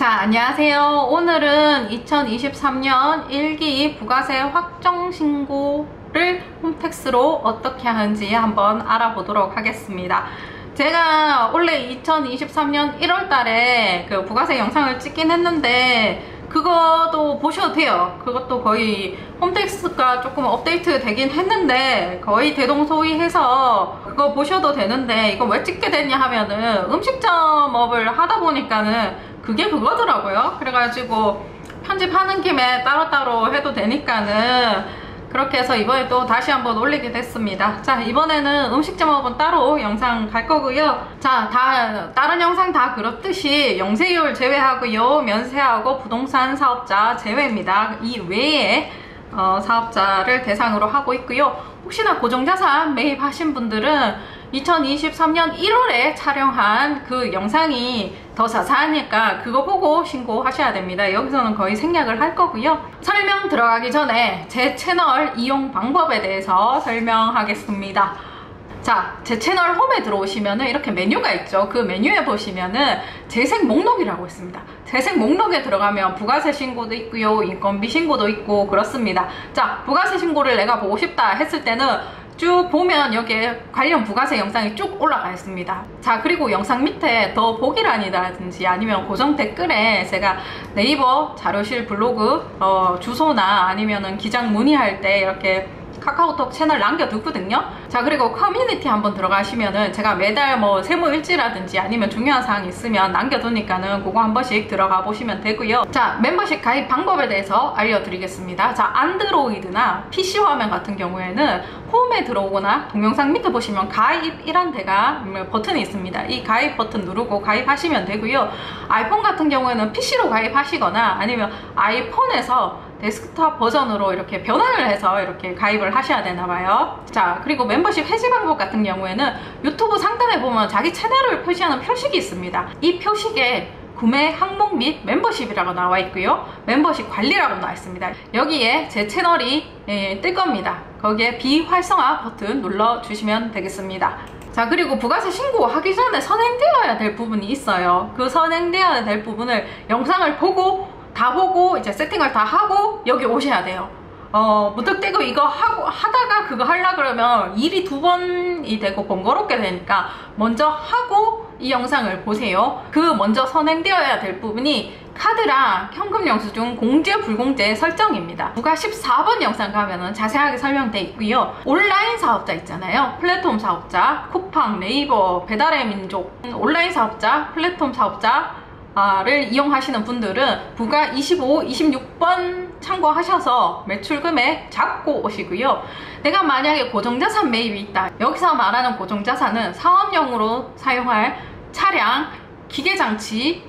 자, 안녕하세요. 오늘은 2023년 1기 부가세 확정 신고를 홈택스로 어떻게 하는지 한번 알아보도록 하겠습니다. 제가 원래 2023년 1월 달에 그 부가세 영상을 찍긴 했는데 그것도 보셔도 돼요. 그것도 거의 홈택스가 조금 업데이트 되긴 했는데 거의 대동소이해서 그거 보셔도 되는데, 이거 왜 찍게 됐냐 하면은 음식점업을 하다 보니까는 그게 그거더라고요. 그래가지고 편집하는 김에 따로따로 해도 되니까는 그렇게 해서 이번에 또 다시 한번 올리게 됐습니다. 자, 이번에는 음식점업은 따로 영상 갈 거고요. 자, 다른 영상 다 그렇듯이 영세율 제외하고요, 면세하고 부동산 사업자 제외입니다. 이 외에 사업자를 대상으로 하고 있고요. 혹시나 고정자산 매입하신 분들은 2023년 1월에 촬영한 그 영상이 더 자세하니까 그거 보고 신고하셔야 됩니다. 여기서는 거의 생략을 할 거고요. 설명 들어가기 전에 제 채널 이용 방법에 대해서 설명하겠습니다. 자, 제 채널 홈에 들어오시면은 이렇게 메뉴가 있죠. 그 메뉴에 보시면은 재생 목록이라고 있습니다. 재생 목록에 들어가면 부가세 신고도 있고요, 인건비 신고도 있고 그렇습니다. 자, 부가세 신고를 내가 보고 싶다 했을 때는 쭉 보면 여기에 관련 부가세 영상이 쭉 올라가 있습니다. 자, 그리고 영상 밑에 더 보기란이라든지 아니면 고정 댓글에 제가 네이버 자료실 블로그 주소나 아니면은 기장 문의할 때 이렇게 카카오톡 채널 남겨두거든요. 자, 그리고 커뮤니티 한번 들어가시면은 제가 매달 뭐 세무일지라든지 아니면 중요한 사항이 있으면 남겨두니까는 그거 한 번씩 들어가 보시면 되고요. 자, 멤버십 가입 방법에 대해서 알려드리겠습니다. 자, 안드로이드나 PC 화면 같은 경우에는 홈에 들어오거나 동영상 밑에 보시면 가입이란 데가 버튼이 있습니다. 이 가입 버튼 누르고 가입하시면 되고요. 아이폰 같은 경우에는 PC로 가입하시거나 아니면 아이폰에서 데스크탑 버전으로 이렇게 변환을 해서 이렇게 가입을 하셔야 되나봐요. 자, 그리고 멤버십 해지 방법 같은 경우에는 유튜브 상단에 보면 자기 채널을 표시하는 표식이 있습니다. 이 표식에 구매 항목 및 멤버십이라고 나와 있고요, 멤버십 관리라고 나와 있습니다. 여기에 제 채널이 뜰 겁니다. 거기에 비활성화 버튼 눌러주시면 되겠습니다. 자, 그리고 부가세 신고하기 전에 선행되어야 될 부분이 있어요. 그 선행되어야 될 부분을 영상을 다 보고 이제 세팅을 다 하고 여기 오셔야 돼요. 무턱대고 이거 하다가 그거 하려고 그러면 일이 두 번이 되고 번거롭게 되니까 먼저 하고 이 영상을 보세요. 그 먼저 선행되어야 될 부분이 카드랑 현금 영수증 공제 불공제 설정입니다. 부가 14번 영상 가면은 자세하게 설명되어 있고요. 온라인 사업자 있잖아요. 플랫폼 사업자, 쿠팡, 네이버, 배달의 민족, 온라인 사업자, 플랫폼 사업자 를 이용하시는 분들은 부가 25, 26번 참고하셔서 매출 금액 잡고 오시고요. 내가 만약에 고정자산 매입이 있다. 여기서 말하는 고정자산은 사업용으로 사용할 차량, 기계장치,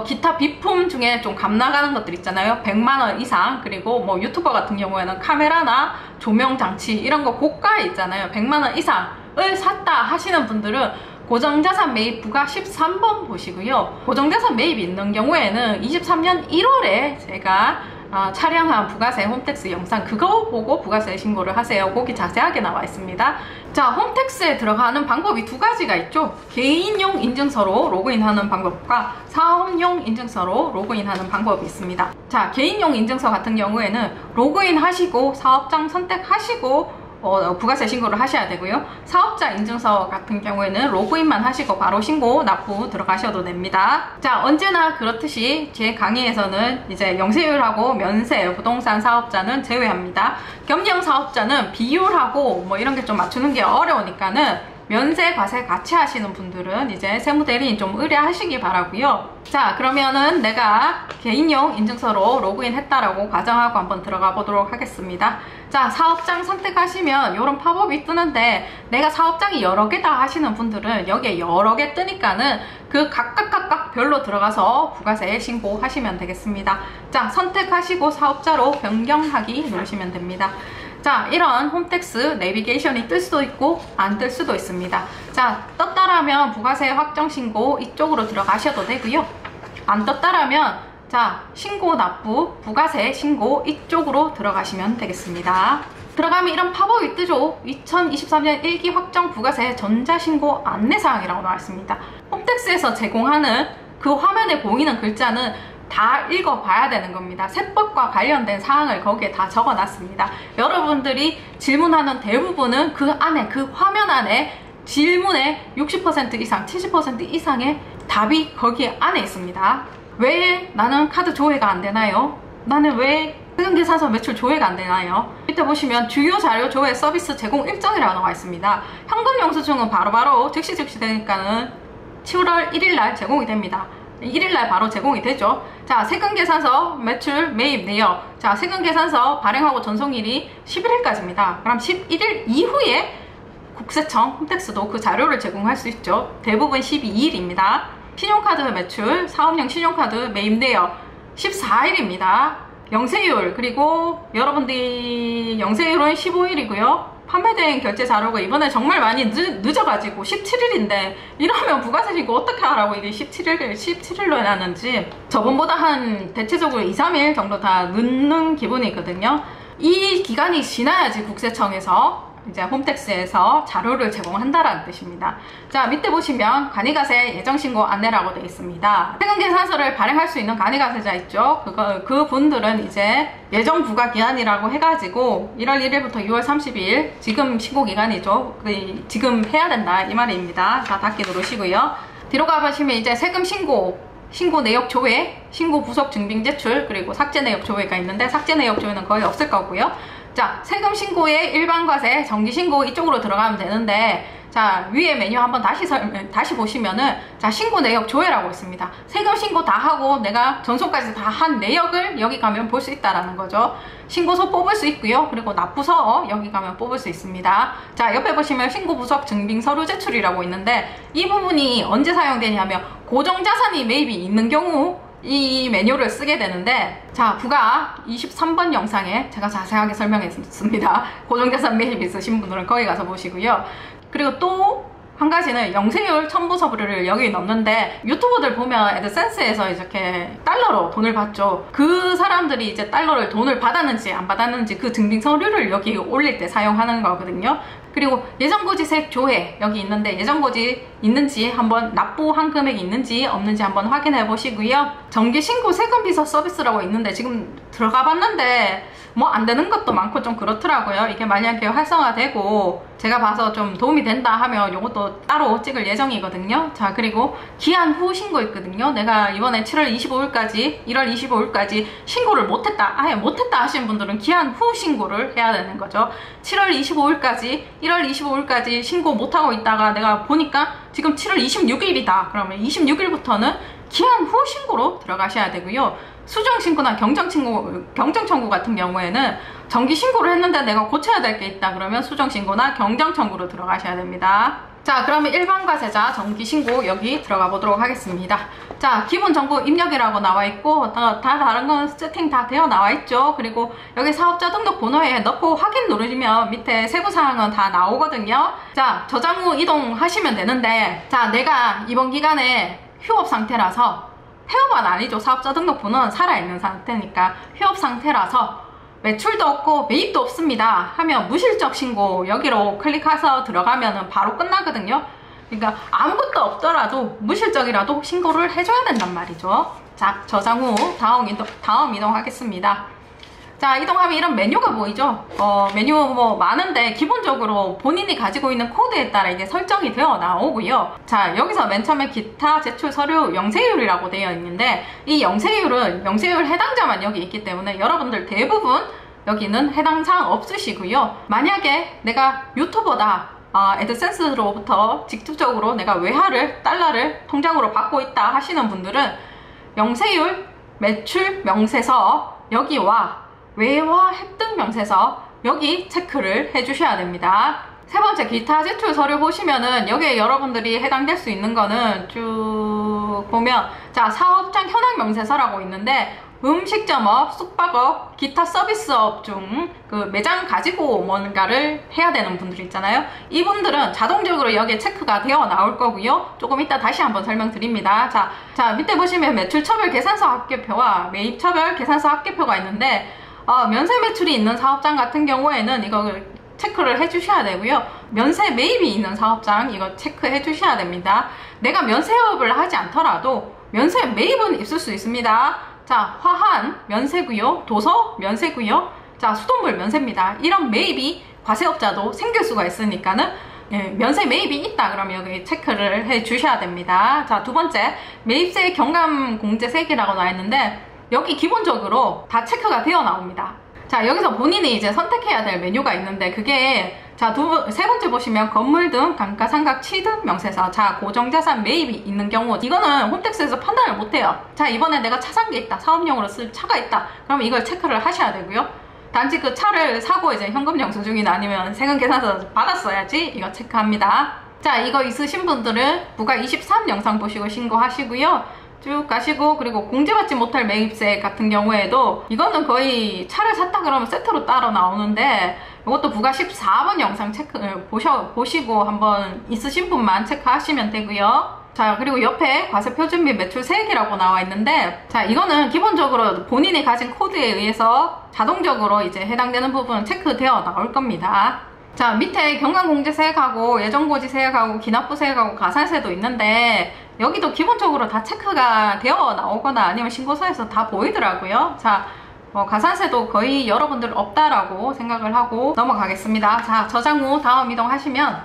기타 비품 중에 좀 값 나가는 것들 있잖아요. 100만원 이상, 그리고 뭐 유튜버 같은 경우에는 카메라나 조명장치 이런 거 고가에 있잖아요. 100만원 이상을 샀다 하시는 분들은 고정자산 매입 부가 13번 보시고요. 고정자산 매입이 있는 경우에는 23년 1월에 제가 촬영한 부가세 홈택스 영상 그거 보고 부가세 신고를 하세요. 거기 자세하게 나와 있습니다. 자, 홈택스에 들어가는 방법이 두 가지가 있죠. 개인용 인증서로 로그인하는 방법과 사업용 인증서로 로그인하는 방법이 있습니다. 자, 개인용 인증서 같은 경우에는 로그인 하시고 사업장 선택하시고 부가세 신고를 하셔야 되고요. 사업자 인증서 같은 경우에는 로그인만 하시고 바로 신고 납부 들어가셔도 됩니다. 자, 언제나 그렇듯이 제 강의에서는 이제 영세율하고 면세, 부동산 사업자는 제외합니다. 겸용 사업자는 비율하고 뭐 이런 게 좀 맞추는 게 어려우니까는 면세, 과세 같이 하시는 분들은 이제 세무대리인 좀 의뢰하시기 바라고요. 자, 그러면은 내가 개인용 인증서로 로그인 했다라고 가정하고 한번 들어가 보도록 하겠습니다. 자, 사업장 선택하시면 이런 팝업이 뜨는데 내가 사업장이 여러 개다 하시는 분들은 여기에 여러 개 뜨니까는 그 각각 별로 들어가서 부가세 신고하시면 되겠습니다. 자, 선택하시고 사업자로 변경하기 누르시면 됩니다. 자, 이런 홈택스 내비게이션이 뜰 수도 있고 안 뜰 수도 있습니다. 자, 떴다라면 부가세 확정 신고 이쪽으로 들어가셔도 되고요. 안 떴다라면 자, 신고 납부 부가세 신고 이쪽으로 들어가시면 되겠습니다. 들어가면 이런 팝업이 뜨죠. 2023년 1기 확정 부가세 전자신고 안내사항이라고 나와 있습니다. 홈택스에서 제공하는 그 화면에 보이는 글자는 다 읽어봐야 되는 겁니다. 세법과 관련된 사항을 거기에 다 적어놨습니다. 여러분들이 질문하는 대부분은 그 안에, 그 화면 안에 질문의 60% 이상, 70% 이상의 답이 거기 안에 있습니다. 왜 나는 카드 조회가 안 되나요? 나는 왜 세금계산서 매출 조회가 안 되나요? 밑에 보시면 주요 자료 조회 서비스 제공 일정이라고 나와 있습니다. 현금 영수증은 바로바로 즉시 되니까는 7월 1일날 제공이 됩니다. 1일날 바로 제공이 되죠. 자, 세금계산서 매출 매입 내역. 자, 세금계산서 발행하고 전송일이 11일까지입니다. 그럼 11일 이후에 국세청, 홈택스도 그 자료를 제공할 수 있죠. 대부분 12일입니다. 신용카드 매출, 사업용 신용카드 매입 내역 14일입니다. 영세율, 그리고 여러분들이 영세율은 15일이고요. 판매된 결제 자료가 이번에 정말 많이 늦어가지고 17일인데 이러면 부가세 신고 어떻게 하라고 이게 17일로 해놨는지 저번보다 한 대체적으로 2, 3일 정도 다 늦는 기분이 있거든요. 이 기간이 지나야지 국세청에서 이제 홈택스에서 자료를 제공한다라는 뜻입니다. 자, 밑에 보시면 간이가세 예정신고 안내라고 되어 있습니다. 세금계산서를 발행할 수 있는 간이가세자 있죠. 그 분들은 이제 예정 부과 기한이라고 해가지고 1월 1일부터 6월 30일 지금 신고 기간이죠. 지금 해야 된다 이 말입니다. 자, 닫기 누르시고요. 뒤로 가보시면 이제 세금 신고 내역 조회, 신고 부속 증빙 제출, 그리고 삭제 내역 조회가 있는데 삭제 내역 조회는 거의 없을 거고요. 자, 세금 신고의 일반과세, 정기신고 이쪽으로 들어가면 되는데, 자, 위에 메뉴 한번 다시 보시면은, 자, 신고 내역 조회라고 있습니다. 세금 신고 다 하고 내가 전송까지 다 한 내역을 여기 가면 볼 수 있다라는 거죠. 신고서 뽑을 수 있고요. 그리고 납부서 여기 가면 뽑을 수 있습니다. 자, 옆에 보시면 신고 부속 증빙 서류 제출이라고 있는데, 이 부분이 언제 사용되냐면, 고정자산이 매입이 있는 경우, 이 메뉴를 쓰게 되는데, 자, 부가 23번 영상에 제가 자세하게 설명했습니다. 고정자산 매입 있으신 분들은 거기 가서 보시고요. 그리고 또 한 가지는 영세율 첨부 서류를 여기 넣는데, 유튜버들 보면 애드센스에서 이렇게 달러로 돈을 받죠. 그 사람들이 이제 달러를 돈을 받았는지 안 받았는지 그 증빙 서류를 여기 올릴 때 사용하는 거거든요. 그리고 예정고지세 조회 여기 있는데, 예정고지 있는지 한번, 납부한 금액이 있는지 없는지 한번 확인해 보시고요. 정기신고 세금비서 서비스라고 있는데 지금 들어가 봤는데 뭐 안 되는 것도 많고 좀 그렇더라고요. 이게 만약에 활성화되고 제가 봐서 좀 도움이 된다 하면 이것도 따로 찍을 예정이거든요. 자, 그리고 기한 후 신고 있거든요. 내가 이번에 7월 25일까지 1월 25일까지 신고를 못했다, 아예 못했다 하시는 분들은 기한 후 신고를 해야 되는 거죠. 7월 25일까지 1월 25일까지 신고 못하고 있다가 내가 보니까 지금 7월 26일이다 그러면 26일부터는 기한 후 신고로 들어가셔야 되고요. 수정신고나 경정청구 같은 경우에는 정기신고를 했는데 내가 고쳐야 될 게 있다 그러면 수정신고나 경정청구로 들어가셔야 됩니다. 자, 그러면 일반과세자 정기신고 여기 들어가 보도록 하겠습니다. 자, 기본정보 입력이라고 나와 있고, 다 다른 건 세팅 다 되어 나와 있죠. 그리고 여기 사업자 등록 번호에 넣고 확인 누르시면 밑에 세부사항은 다 나오거든요. 자, 저장 후 이동하시면 되는데, 자, 내가 이번 기간에 휴업 상태라서, 폐업은 아니죠. 사업자 등록 번호는 살아있는 상태니까 휴업 상태라서 매출도 없고 매입도 없습니다 하면 무실적 신고 여기로 클릭해서 들어가면 바로 끝나거든요. 그러니까 아무것도 없더라도 무실적이라도 신고를 해줘야 된단 말이죠. 자, 저장 후 다음 이동하겠습니다. 자, 이동하면 이런 메뉴가 보이죠. 메뉴 뭐 많은데 기본적으로 본인이 가지고 있는 코드에 따라 이게 설정이 되어 나오고요. 자, 여기서 맨 처음에 기타 제출 서류 영세율이라고 되어 있는데, 이 영세율은 영세율 해당자만 여기 있기 때문에 여러분들 대부분 여기는 해당 사항 없으시고요. 만약에 내가 유튜버다, 애드센스로부터 직접적으로 내가 외화를, 달러를 통장으로 받고 있다 하시는 분들은 영세율, 매출 명세서 여기와 외화 획득 명세서 여기 체크를 해주셔야 됩니다. 세 번째, 기타 제출 서류 보시면은 여기에 여러분들이 해당될 수 있는 거는 쭉 보면, 자, 사업장 현황 명세서라고 있는데, 음식점업, 숙박업, 기타 서비스업 중 그 매장 가지고 뭔가를 해야 되는 분들 있잖아요. 이분들은 자동적으로 여기에 체크가 되어 나올 거고요. 조금 이따 다시 한번 설명드립니다. 자, 밑에 보시면 매출처별 계산서 합계표와 매입처별 계산서 합계표가 있는데, 면세 매출이 있는 사업장 같은 경우에는 이거 체크를 해주셔야 되고요. 면세 매입이 있는 사업장 이거 체크해 주셔야 됩니다. 내가 면세업을 하지 않더라도 면세 매입은 있을 수 있습니다. 자, 화한 면세고요. 도서 면세고요. 자, 수돗물 면세입니다. 이런 매입이 과세업자도 생길 수가 있으니까는 면세 매입이 있다 그러면 여기 체크를 해 주셔야 됩니다. 자, 두 번째, 매입세 경감 공제세액이라고 나와 있는데 여기 기본적으로 다 체크가 되어 나옵니다. 자, 여기서 본인이 이제 선택해야 될 메뉴가 있는데 그게 자, 세 번째 보시면 건물 등 감가상각 취득 명세서. 자, 고정자산 매입이 있는 경우 이거는 홈택스에서 판단을 못해요. 자, 이번에 내가 차 산 게 있다, 사업용으로 쓸 차가 있다, 그러면 이걸 체크를 하셔야 되고요. 단지 그 차를 사고 이제 현금 영수증이나 아니면 세금 계산서 받았어야지 이거 체크합니다. 자, 이거 있으신 분들은 부가 23 영상 보시고 신고하시고요. 쭉 가시고, 그리고 공제받지 못할 매입세 같은 경우에도 이거는 거의 차를 샀다 그러면 세트로 따로 나오는데 이것도 부가 14번 영상 체크 보시고 한번 있으신 분만 체크하시면 되고요. 자, 그리고 옆에 과세표준 및 매출세액이라고 나와 있는데, 자, 이거는 기본적으로 본인이 가진 코드에 의해서 자동적으로 이제 해당되는 부분 체크되어 나올 겁니다. 자, 밑에 경감공제세액하고 예정고지세액하고 기납부세액하고 가산세도 있는데 여기도 기본적으로 다 체크가 되어 나오거나 아니면 신고서에서 다 보이더라고요. 자, 가산세도 거의 여러분들 없다라고 생각을 하고 넘어가겠습니다. 자, 저장 후 다음 이동하시면,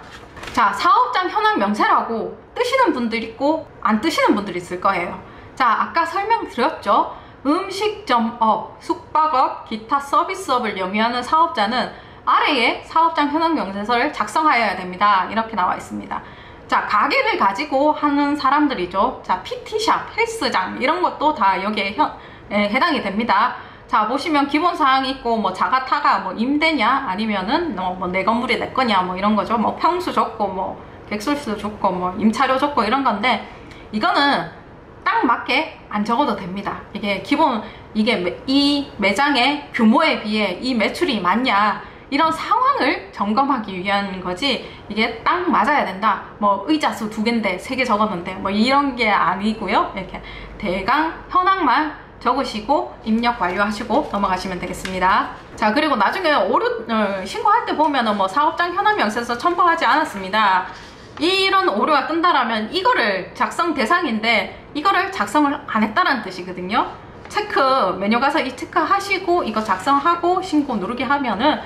자, 사업장 현황 명세라고 뜨시는 분들 있고 안 뜨시는 분들이 있을 거예요. 자, 아까 설명드렸죠. 음식점업, 숙박업, 기타 서비스업을 영위하는 사업자는 아래에 사업장 현황 명세서를 작성하여야 됩니다. 이렇게 나와 있습니다. 자, 가게를 가지고 하는 사람들이죠. 자, PT샵, 헬스장 이런 것도 다 여기에 해당이 됩니다. 자, 보시면 기본사항이 있고, 뭐 자가타가 뭐 임대냐 아니면은 뭐 내 건물이 내 거냐 뭐 이런 거죠. 뭐 평수 좋고 뭐 객실수 좋고 뭐 임차료 좋고 이런 건데 이거는 딱 맞게 안 적어도 됩니다. 이게 이 매장의 규모에 비해 이 매출이 맞냐 이런 상황을 점검하기 위한 거지, 이게 딱 맞아야 된다, 뭐 의자 수 2개인데 3개 적었는데 뭐 이런 게 아니고요. 이렇게 대강 현황만 적으시고 입력 완료하시고 넘어가시면 되겠습니다. 자, 그리고 나중에 신고할 때 보면은 뭐 사업장 현황 명세서 첨부하지 않았습니다, 이런 오류가 뜬다라면 이거를 작성 대상인데 이거를 작성을 안 했다는 뜻이거든요. 메뉴 가서 이 체크 하시고 이거 작성하고 신고 누르기 하면은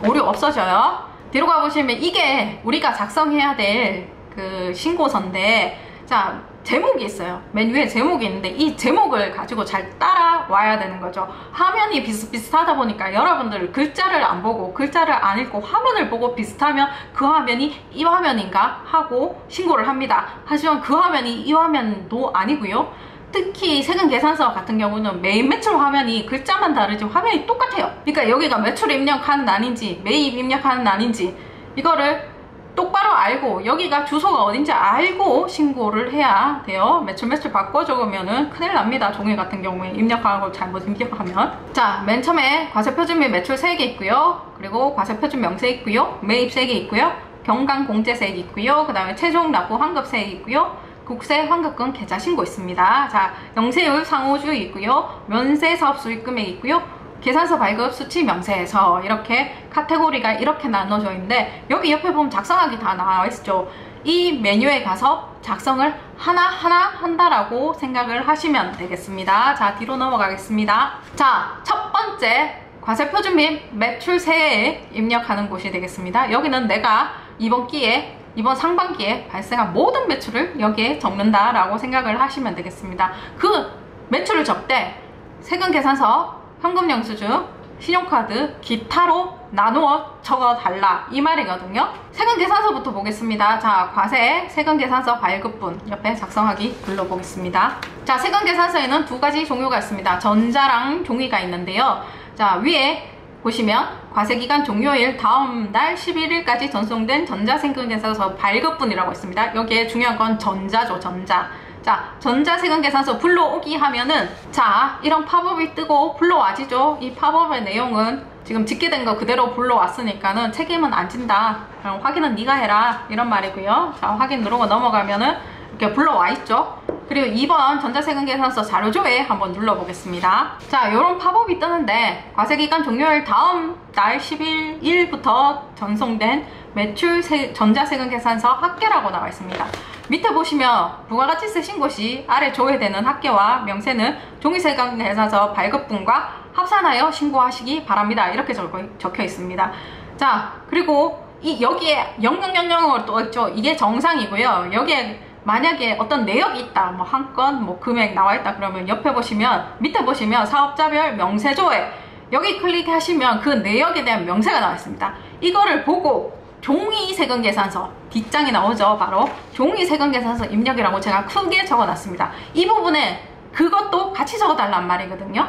오류 없어져요. 뒤로 가보시면 이게 우리가 작성해야 될 그 신고서인데, 자, 제목이 있어요. 메뉴에 제목이 있는데 이 제목을 가지고 잘 따라와야 되는 거죠. 화면이 비슷비슷하다 보니까 여러분들 글자를 안 보고 글자를 안 읽고 화면을 보고 비슷하면 그 화면이 이 화면인가 하고 신고를 합니다. 하지만 그 화면이 이 화면도 아니고요. 특히 세금 계산서 같은 경우는 메인 매출 화면이 글자만 다르지 화면이 똑같아요. 그러니까 여기가 매출 입력하는 난인지 매입 입력하는 난인지 이거를 똑바로 알고 여기가 주소가 어딘지 알고 신고를 해야 돼요. 매출 바꿔 적으면은 큰일 납니다. 종이 같은 경우에 입력하고 잘못 입력하면. 자, 맨 처음에 과세표준 및 매출세액이 있고요. 그리고 과세표준 명세 있고요. 매입세액이 있고요. 경감공제세액이 있고요. 그 다음에 최종 납부 환급세액이 있고요. 국세 환급금 계좌 신고 있습니다. 자, 영세율 상호주의 있고요. 면세 사업 수익 금액 있고요. 계산서 발급 수치 명세서, 이렇게 카테고리가 이렇게 나눠져 있는데 여기 옆에 보면 작성하기 다 나와 있죠. 이 메뉴에 가서 작성을 하나하나 한다라고 생각을 하시면 되겠습니다. 자, 뒤로 넘어가겠습니다. 자, 첫 번째 과세표준 및 매출세액 입력하는 곳이 되겠습니다. 여기는 내가 이번 상반기에 발생한 모든 매출을 여기에 적는다라고 생각을 하시면 되겠습니다. 그 매출을 적되 세금계산서, 현금영수증, 신용카드, 기타로 나누어 적어달라 이 말이거든요. 세금계산서부터 보겠습니다. 자, 과세 세금계산서 발급분 옆에 작성하기 눌러보겠습니다. 자, 세금계산서에는 2가지 종류가 있습니다. 전자랑 종이가 있는데요. 자, 위에 보시면 과세기간 종료일 다음 날 11일까지 전송된 전자세금계산서 발급분이라고 있습니다. 여기에 중요한 건 전자죠, 전자. 자, 전자세금계산서 불러오기 하면은, 자, 이런 팝업이 뜨고 불러와지죠. 이 팝업의 내용은 지금 집계된 거 그대로 불러왔으니까는 책임은 안 진다, 확인은 네가 해라, 이런 말이고요. 자, 확인 누르고 넘어가면은 이렇게 불러와 있죠. 그리고 2번 전자세금계산서 자료조회 한번 눌러보겠습니다. 자, 이런 팝업이 뜨는데 과세기간 종료일 다음 날 11일부터 전송된 매출 전자세금계산서 합계라고 나와 있습니다. 밑에 보시면 부가가치세 신고시 아래 조회되는 합계와 명세는 종이세금계산서 발급분과 합산하여 신고하시기 바랍니다. 이렇게 적혀 있습니다. 자, 그리고 여기에 0000으로 또 있죠. 이게 정상이고요. 여기에 만약에 어떤 내역이 있다, 뭐 한 건, 뭐 금액 나와 있다 그러면 옆에 보시면, 밑에 보시면 사업자별 명세조회, 여기 클릭하시면 그 내역에 대한 명세가 나와 있습니다. 이거를 보고 종이세금계산서 뒷장이 나오죠. 바로 종이세금계산서 입력이라고 제가 크게 적어놨습니다. 이 부분에 그것도 같이 적어달란 말이거든요.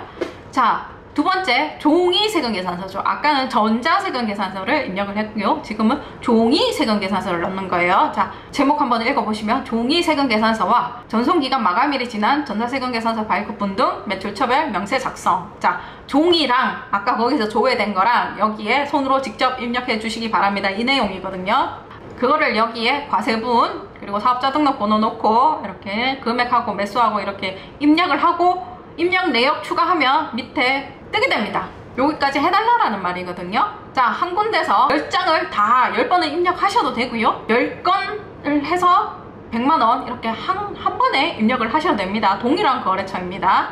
자, 두 번째, 종이세금계산서죠. 아까는 전자세금계산서를 입력을 했고요. 지금은 종이세금계산서를 넣는 거예요. 자, 제목 한번 읽어보시면 종이세금계산서와 전송기간 마감일이 지난 전자세금계산서 발급분 등 매출처별 명세 작성. 자, 종이랑 아까 거기서 조회된 거랑 여기에 손으로 직접 입력해 주시기 바랍니다. 이 내용이거든요. 그거를 여기에 과세분 그리고 사업자 등록번호 넣고 이렇게 금액하고 매수하고 이렇게 입력을 하고 입력 내역 추가하면 밑에 뜨게 됩니다. 여기까지 해달라는 말이거든요. 자, 한 군데서 10장을 다 10번을 입력하셔도 되고요. 10건을 해서 100만원 이렇게 한 번에 입력을 하셔도 됩니다. 동일한 거래처입니다.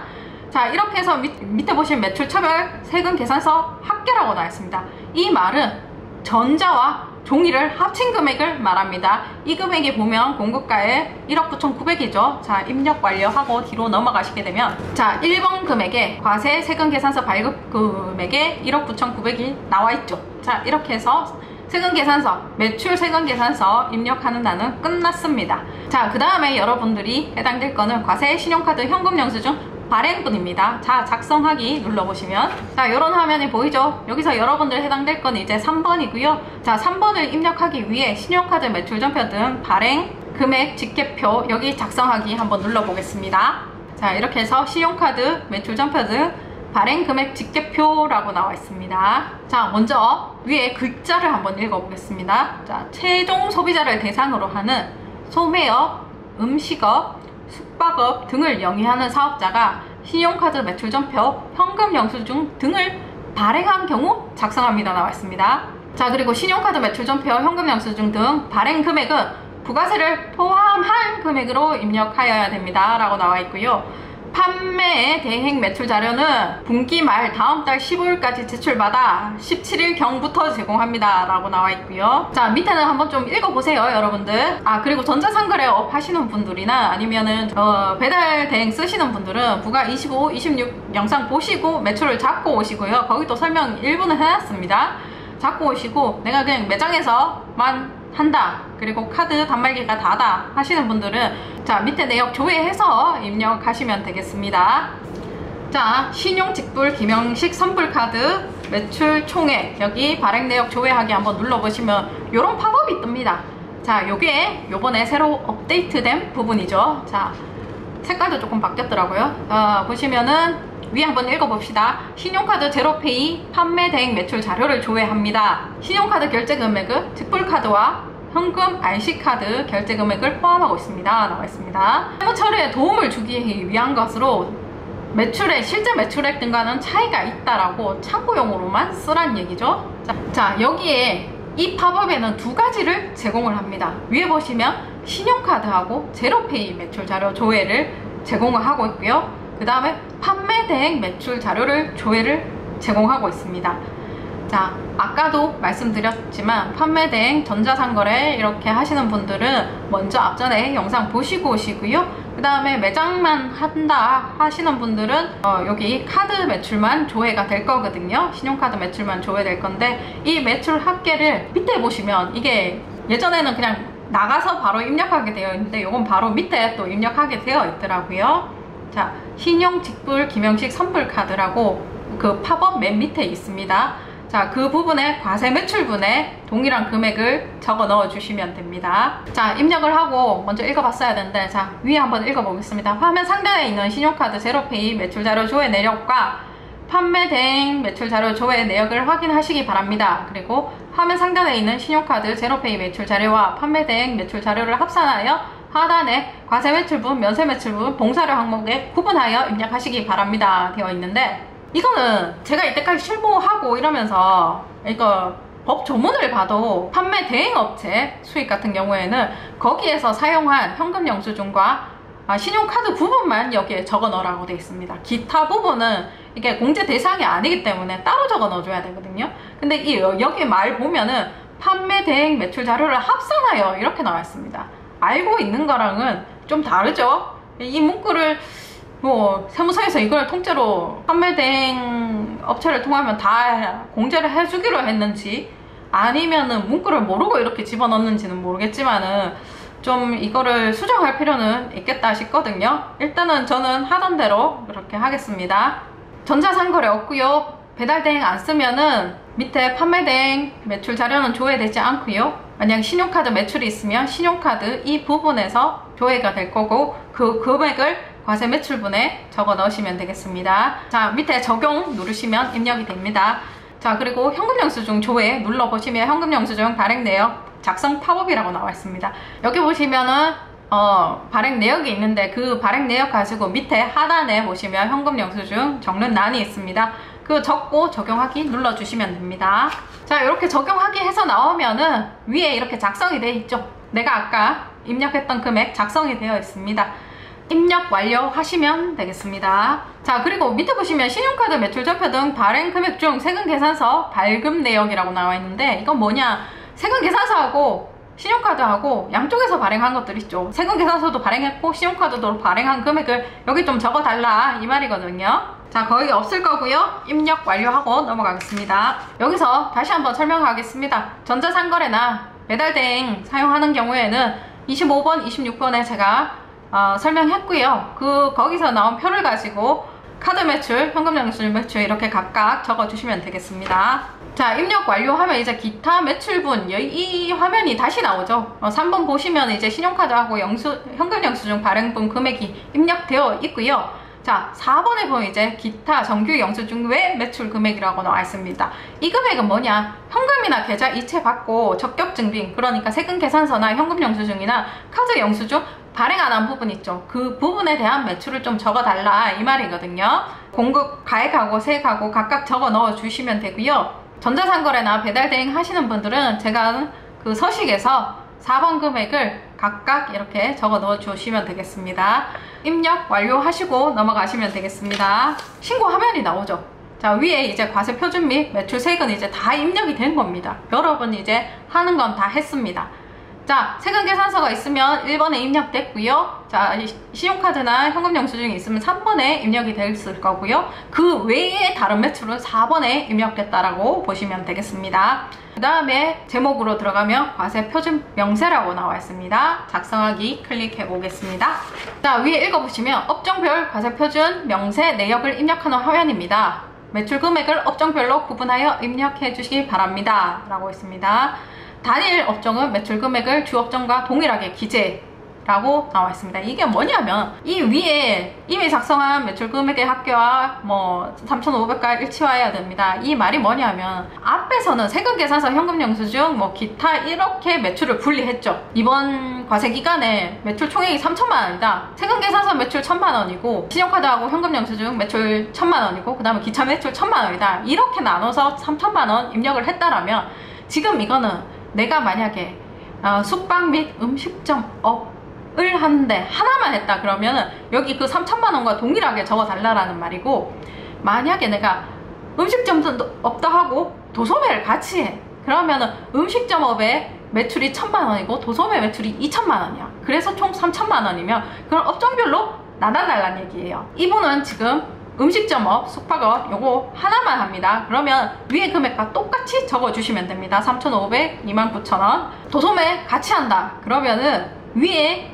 자, 이렇게 해서 밑에 보시면 매출처별 세금계산서 합계라고 나와 있습니다. 이 말은 전자와 종이를 합친 금액을 말합니다. 이 금액이 보면 공급가에 1억 9,900이죠. 자, 입력 완료하고 뒤로 넘어가시게 되면 자, 1번 금액에 과세 세금계산서 발급 금액에 1억 9,900이 나와 있죠. 자, 이렇게 해서 세금계산서, 매출 세금계산서 입력하는 날은 끝났습니다. 자, 그 다음에 여러분들이 해당될 거는 과세 신용카드 현금 영수증 발행분입니다. 자, 작성하기 눌러보시면 자, 이런 화면이 보이죠? 여기서 여러분들 해당될 건 이제 3번이고요. 자, 3번을 입력하기 위해 신용카드 매출전표 등 발행 금액 직계표 여기 작성하기 한번 눌러보겠습니다. 자, 이렇게 해서 신용카드 매출전표 등 발행 금액 직계표라고 나와 있습니다. 자, 먼저 위에 글자를 한번 읽어보겠습니다. 자, 최종 소비자를 대상으로 하는 소매업, 음식업, 숙박업 등을 영위하는 사업자가 신용카드 매출전표, 현금 영수증 등을 발행한 경우 작성합니다. 나와 있습니다. 자, 그리고 신용카드 매출전표, 현금 영수증 등 발행 금액은 부가세를 포함한 금액으로 입력하여야 됩니다. 라고 나와 있고요. 판매 대행 매출 자료는 분기 말 다음 달 15일까지 제출받아 17일경부터 제공합니다. 라고 나와 있고요. 자, 밑에는 한번 좀 읽어보세요, 여러분들. 아, 그리고 전자상거래업 하시는 분들이나 아니면은 배달 대행 쓰시는 분들은 부가 25, 26 영상 보시고 매출을 잡고 오시고요. 거기 또 설명 일부는 해놨습니다. 잡고 오시고 내가 그냥 매장에서만 한다, 그리고 카드 단말기가 다다 하시는 분들은 자, 밑에 내역 조회해서 입력하시면 되겠습니다. 자, 신용직불 김영식 선불카드 매출 총액 여기 발행 내역 조회하기 한번 눌러보시면 요런 팝업이 뜹니다. 자, 요게 요번에 새로 업데이트된 부분이죠. 자, 색깔도 조금 바뀌었더라고요. 보시면은 위에 한번 읽어봅시다. 신용카드 제로페이 판매 대행 매출 자료를 조회합니다. 신용카드 결제 금액은 직불카드와 현금 IC카드 결제 금액을 포함하고 있습니다. 나와 있습니다. 세무 처리에 도움을 주기 위한 것으로 매출의 실제 매출액 등과는 차이가 있다라고 참고용으로만 쓰란 얘기죠. 자, 여기에 이 팝업에는 두 가지를 제공을 합니다. 위에 보시면 신용카드하고 제로페이 매출 자료 조회를 제공을 하고 있고요. 그 다음에 판매 대행 매출 자료를 조회를 제공하고 있습니다. 자, 아까도 말씀드렸지만 판매 대행 전자상거래 이렇게 하시는 분들은 먼저 앞전에 영상 보시고 오시고요. 그 다음에 매장만 한다 하시는 분들은 여기 카드 매출만 조회가 될 거거든요. 신용카드 매출만 조회될 건데 이 매출 합계를 밑에 보시면 이게 예전에는 그냥 나가서 바로 입력하게 되어 있는데 이건 바로 밑에 또 입력하게 되어 있더라고요. 자, 신용직불 김영식 선불카드라고 그 팝업 맨 밑에 있습니다. 자, 그 부분에 과세 매출분에 동일한 금액을 적어 넣어 주시면 됩니다. 자, 입력을 하고 먼저 읽어봤어야 되는데 자, 위에 한번 읽어보겠습니다. 화면 상단에 있는 신용카드 제로페이 매출자료 조회 내역과 판매 대행 매출자료 조회 내역을 확인하시기 바랍니다. 그리고 화면 상단에 있는 신용카드 제로페이 매출자료와 판매 대행 매출자료를 합산하여 하단에 과세 매출분, 면세 매출분, 봉사료 항목에 구분하여 입력하시기 바랍니다. 되어 있는데 이거는 제가 이때까지 실무하고 이러면서 이거 법 조문을 봐도 판매 대행업체 수익 같은 경우에는 거기에서 사용한 현금 영수증과 신용카드 부분만 여기에 적어 넣으라고 되어 있습니다. 기타 부분은 이게 공제 대상이 아니기 때문에 따로 적어 넣어줘야 되거든요. 근데 여기 말 보면은 판매 대행 매출 자료를 합산하여 이렇게 나와 있습니다. 알고 있는 거랑은 좀 다르죠. 이 문구를 뭐 세무서에서 이걸 통째로 판매 대행 업체를 통하면 다 공제를 해주기로 했는지 아니면은 문구를 모르고 이렇게 집어넣는지는 모르겠지만은 좀 이거를 수정할 필요는 있겠다 싶거든요. 일단은 저는 하던 대로 그렇게 하겠습니다. 전자상거래 없고요. 배달대행 안 쓰면은 밑에 판매대행 매출 자료는 조회되지 않고요. 만약 신용카드 매출이 있으면 신용카드 이 부분에서 조회가 될 거고 그 금액을 과세 매출분에 적어 넣으시면 되겠습니다. 자, 밑에 적용 누르시면 입력이 됩니다. 자, 그리고 현금영수증 조회 눌러보시면 현금영수증 발행 내역 작성 팝업이라고 나와 있습니다. 여기 보시면은 발행 내역이 있는데 그 발행 내역 가지고 밑에 하단에 보시면 현금영수증 적는 란이 있습니다. 그 적고 적용하기 눌러주시면 됩니다. 자, 이렇게 적용하기 해서 나오면은 위에 이렇게 작성이 되어 있죠. 내가 아까 입력했던 금액 작성이 되어 있습니다. 입력 완료하시면 되겠습니다. 자, 그리고 밑에 보시면 신용카드 매출 전표 등 발행 금액 중 세금 계산서 발급 내역이라고 나와 있는데 이건 뭐냐, 세금 계산서하고 신용카드하고 양쪽에서 발행한 것들 있죠. 세금 계산서도 발행했고 신용카드도 발행한 금액을 여기 좀 적어달라 이 말이거든요. 자, 거의 없을 거고요. 입력 완료하고 넘어가겠습니다. 여기서 다시 한번 설명하겠습니다. 전자상거래나 배달대행 사용하는 경우에는 25번, 26번에 제가 설명했고요. 거기서 나온 표를 가지고 카드 매출, 현금 영수증 매출 이렇게 각각 적어주시면 되겠습니다. 자, 입력 완료하면 이제 기타 매출분 이 화면이 다시 나오죠. 3번 보시면 이제 신용카드하고 현금 영수증 발행분 금액이 입력되어 있고요. 자, 4번에 보면 이제 기타 정규 영수증 외 매출 금액이라고 나와 있습니다. 이 금액은 뭐냐, 현금이나 계좌 이체 받고 적격증빙, 그러니까 세금 계산서나 현금 영수증이나 카드 영수증 발행 안 한 부분 있죠. 그 부분에 대한 매출을 좀 적어달라 이 말이거든요. 공급 가액하고 세액하고 각각 적어 넣어 주시면 되고요. 전자상거래나 배달대행 하시는 분들은 제가 그 서식에서 4번 금액을 각각 이렇게 적어 넣어 주시면 되겠습니다. 입력 완료하시고 넘어가시면 되겠습니다. 신고 화면이 나오죠. 자, 위에 이제 과세 표준 및 매출세액은 이제 다 입력이 된 겁니다. 여러분 이제 하는 건 다 했습니다. 자, 세금 계산서가 있으면 1번에 입력됐고요. 자, 신용카드나 현금 영수증이 있으면 3번에 입력이 됐을 거고요. 그 외에 다른 매출은 4번에 입력됐다라고 보시면 되겠습니다. 그 다음에 제목으로 들어가면 과세 표준 명세라고 나와 있습니다. 작성하기 클릭해 보겠습니다. 자, 위에 읽어보시면 업종별 과세 표준 명세 내역을 입력하는 화면입니다. 매출 금액을 업종별로 구분하여 입력해 주시기 바랍니다 라고 있습니다. 단일 업종은 매출 금액을 주 업종과 동일하게 기재라고 나와 있습니다. 이게 뭐냐면 이 위에 이미 작성한 매출 금액의 합계와 뭐 3,500과 일치해야 됩니다. 이 말이 뭐냐면 앞에서는 세금 계산서, 현금 영수증, 뭐 기타 이렇게 매출을 분리했죠. 이번 과세 기간에 매출 총액이 3천만 원이다. 세금 계산서 매출 1,000만 원이고 신용카드하고 현금 영수증 매출 1,000만 원이고 그 다음에 기타 매출 1,000만 원이다. 이렇게 나눠서 3천만 원 입력을 했다라면 지금 이거는 내가 만약에 숙박 및 음식점업을 하는데 하나만 했다 그러면은 여기 그 3천만 원과 동일하게 적어 달라라는 말이고, 만약에 내가 음식점도 없다 하고 도소매를 같이 해 그러면은 음식점업에 매출이 1,000만 원이고 도소매 매출이 2,000만 원이야. 그래서 총 3,000만 원이면 그런 업종별로 나눠달라는 얘기예요. 이분은 지금 음식점업, 숙박업 요거 하나만 합니다. 그러면 위에 금액과 똑같이 적어주시면 됩니다. 3,500, 29,000원. 도소매 같이 한다 그러면은 위에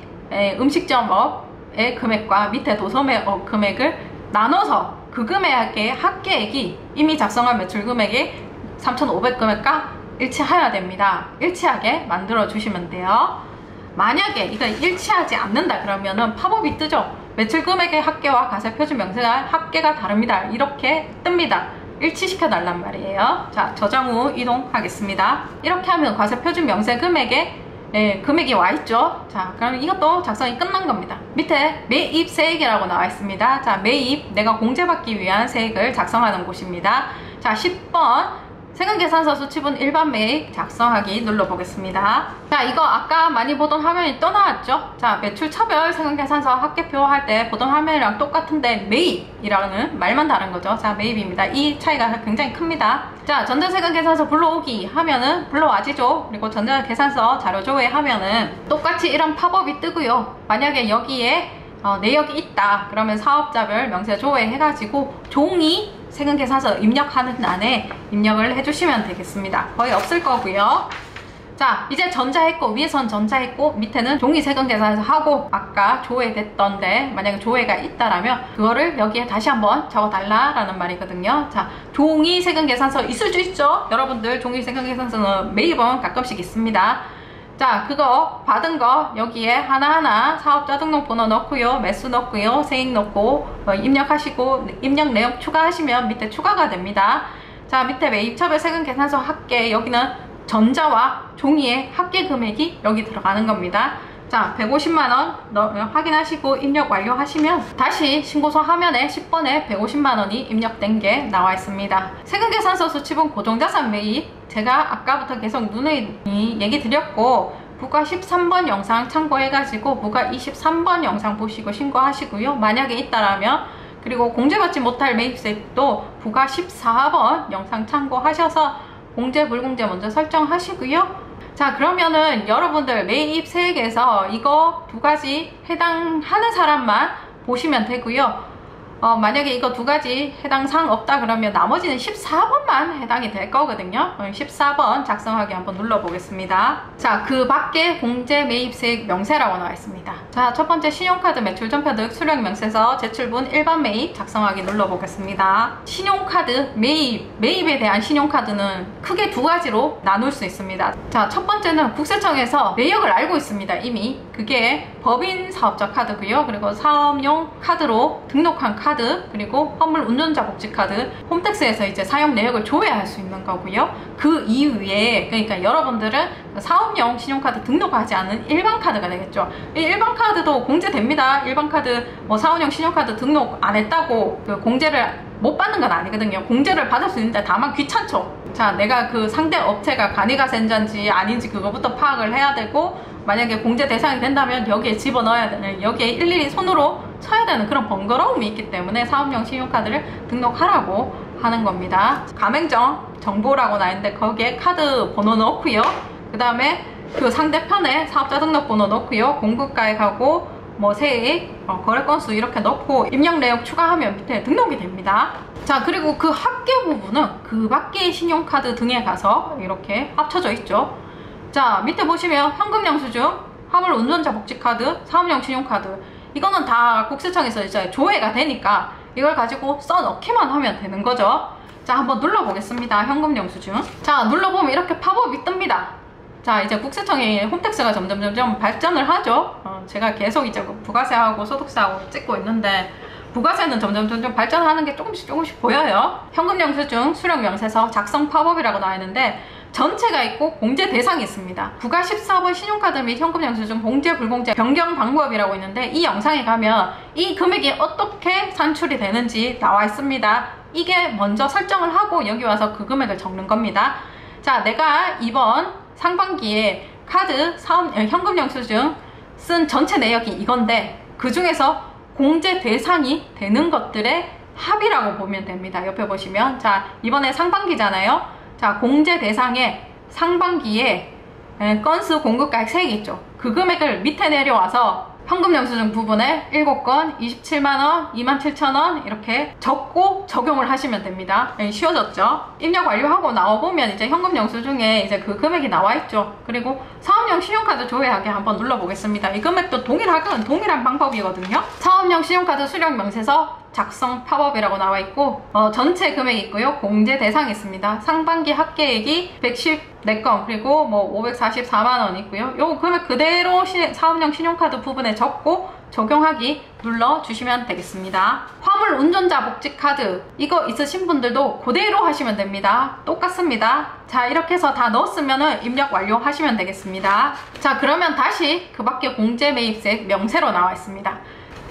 음식점업의 금액과 밑에 도소매업 금액을 나눠서 그 금액의 합계액이 이미 작성한 매출 금액이 3,500 금액과 일치해야 됩니다. 일치하게 만들어 주시면 돼요. 만약에 이거 일치하지 않는다 그러면은 팝업이 뜨죠. 매출 금액의 합계와 과세 표준 명세가 합계가 다릅니다. 이렇게 뜹니다. 일치시켜 달란 말이에요. 자, 저장 후 이동하겠습니다. 이렇게 하면 과세 표준 명세 금액에 금액이 와 있죠. 자, 그러면 이것도 작성이 끝난 겁니다. 밑에 매입 세액이라고 나와 있습니다. 자, 매입 내가 공제받기 위한 세액을 작성하는 곳입니다. 자, 10번 세금계산서 수취분 일반 매입 작성하기 눌러보겠습니다. 자, 이거 아까 많이 보던 화면이 또 나왔죠? 자, 매출차별 세금계산서 합계표 할 때 보던 화면이랑 똑같은데 매입이라는 말만 다른 거죠. 자, 매입입니다. 이 차이가 굉장히 큽니다. 자, 전자세금계산서 불러오기 하면은 불러와지죠. 그리고 전자계산서 자료 조회 하면은 똑같이 이런 팝업이 뜨고요. 만약에 여기에 내역이 있다 그러면 사업자별 명세 조회 해가지고 종이 세금계산서 입력하는 안에 입력을 해주시면 되겠습니다. 거의 없을 거고요. 자, 이제 전자했고 위에선 전자했고 밑에는 종이 세금계산서 하고 아까 조회됐던데 만약에 조회가 있다라면 그거를 여기에 다시 한번 적어달라라는 말이거든요. 자, 종이 세금계산서 있을 수 있죠. 여러분들 종이 세금계산서는 매입은 가끔씩 있습니다. 자, 그거 받은 거 여기에 하나하나 사업자 등록번호 넣고요, 매수 넣고요, 세액 넣고 입력하시고 입력 내역 추가하시면 밑에 추가가 됩니다. 자, 밑에 매입차별 세금계산서 합계 여기는 전자와 종이의 합계 금액이 여기 들어가는 겁니다. 자, 150만원 확인하시고 입력 완료하시면 다시 신고서 화면에 10번에 150만원이 입력된 게 나와 있습니다. 세금계산서 수취분 고정자산 매입 제가 아까부터 계속 누누이 얘기 드렸고 부가 13번 영상 참고해가지고 부가 23번 영상 보시고 신고하시고요. 만약에 있다라면 그리고 공제받지 못할 매입세액도 부가 14번 영상 참고하셔서 공제 불공제 먼저 설정하시고요. 자, 그러면은 여러분들 매입세액에서 이거 두 가지 해당하는 사람만 보시면 되고요. 만약에 이거 두 가지 해당 사항 없다 그러면 나머지는 14번만 해당이 될 거거든요. 14번 작성하기 한번 눌러보겠습니다. 자, 그 밖에 공제 매입세액 명세라고 나와 있습니다. 자, 첫 번째 신용카드 매출 전표득 수령 명세서 제출분 일반 매입 작성하기 눌러보겠습니다. 신용카드 매입에 대한 신용카드는 크게 두 가지로 나눌 수 있습니다. 자, 첫 번째는 국세청에서 내역을 알고 있습니다. 이미 그게 법인 사업자 카드고요. 그리고 사업용 카드로 등록한 카드, 그리고 화물 운전자 복지 카드, 홈택스에서 이제 사용 내역을 조회할 수 있는 거고요. 그 이후에 그러니까 여러분들은 사업용 신용카드 등록하지 않은 일반 카드가 되겠죠. 이 일반 카드도 공제됩니다. 일반 카드 사업용 신용카드 등록 안 했다고 그 공제를 못 받는 건 아니거든요. 공제를 받을 수 있는데 다만 귀찮죠. 자, 내가 그 상대 업체가 간이가센자인지 아닌지 그거부터 파악을 해야 되고 만약에 공제 대상이 된다면 여기에 집어넣어야 되는, 여기에 일일이 손으로 쳐야 되는 그런 번거로움이 있기 때문에 사업용 신용카드를 등록하라고 하는 겁니다. 가맹점 정보라고 나있는데 거기에 카드 번호 넣고요. 그 다음에 그 상대편에 사업자 등록번호 넣고요. 공급가액하고 세액, 거래 건수 이렇게 넣고 입력 내역 추가하면 밑에 등록이 됩니다. 자, 그리고 그 합계 부분은 그 밖의 신용카드 등에 가서 이렇게 합쳐져 있죠. 자, 밑에 보시면 현금 영수증, 화물 운전자 복지카드, 사업용 신용카드 이거는 다 국세청에서 이제 조회가 되니까 이걸 가지고 써넣기만 하면 되는 거죠. 자, 한번 눌러보겠습니다. 현금 영수증. 자, 눌러보면 이렇게 팝업이 뜹니다. 자, 이제 국세청의 홈택스가 점점 발전을 하죠. 제가 계속 이제 부가세하고 소득세하고 찍고 있는데 부가세는 점점 발전하는 게 조금씩 보여요. 현금 영수증 수령 명세서 작성 팝업이라고 나와 있는데 전체가 있고 공제 대상이 있습니다. 부가 14번 신용카드 및 현금 영수증 공제 불공제 변경 방법이라고 있는데 이 영상에 가면 이 금액이 어떻게 산출이 되는지 나와 있습니다. 이게 먼저 설정을 하고 여기 와서 그 금액을 적는 겁니다. 자, 내가 이번 상반기에 카드, 현금 영수증 쓴 전체 내역이 이건데 그 중에서 공제 대상이 되는 것들의 합이라고 보면 됩니다. 옆에 보시면 자, 이번에 상반기잖아요. 자, 공제 대상에 상반기에 건수 공급가액 세액이 있죠. 그 금액을 밑에 내려와서 현금 영수증 부분에 7건 27만원, 27,000원 이렇게 적고 적용을 하시면 됩니다. 쉬워졌죠? 입력 완료하고 나와보면 이제 현금 영수증에 이제 그 금액이 나와 있죠. 그리고 사업용 신용카드 조회하기 한번 눌러보겠습니다. 이 금액도 동일한 방법이거든요. 사업용 신용카드 수령 명세서 작성 팝업이라고 나와 있고 전체 금액이 있고요. 공제 대상이 있습니다. 상반기 합계액이 114건 그리고 544만원 있고요. 요 금액 그대로 사업용 신용카드 부분에 적고 적용하기 눌러주시면 되겠습니다. 화물 운전자 복지카드 이거 있으신 분들도 그대로 하시면 됩니다. 똑같습니다. 자, 이렇게 해서 다 넣었으면 입력 완료하시면 되겠습니다. 자, 그러면 다시 그 밖에 공제 매입세액 명세로 나와 있습니다.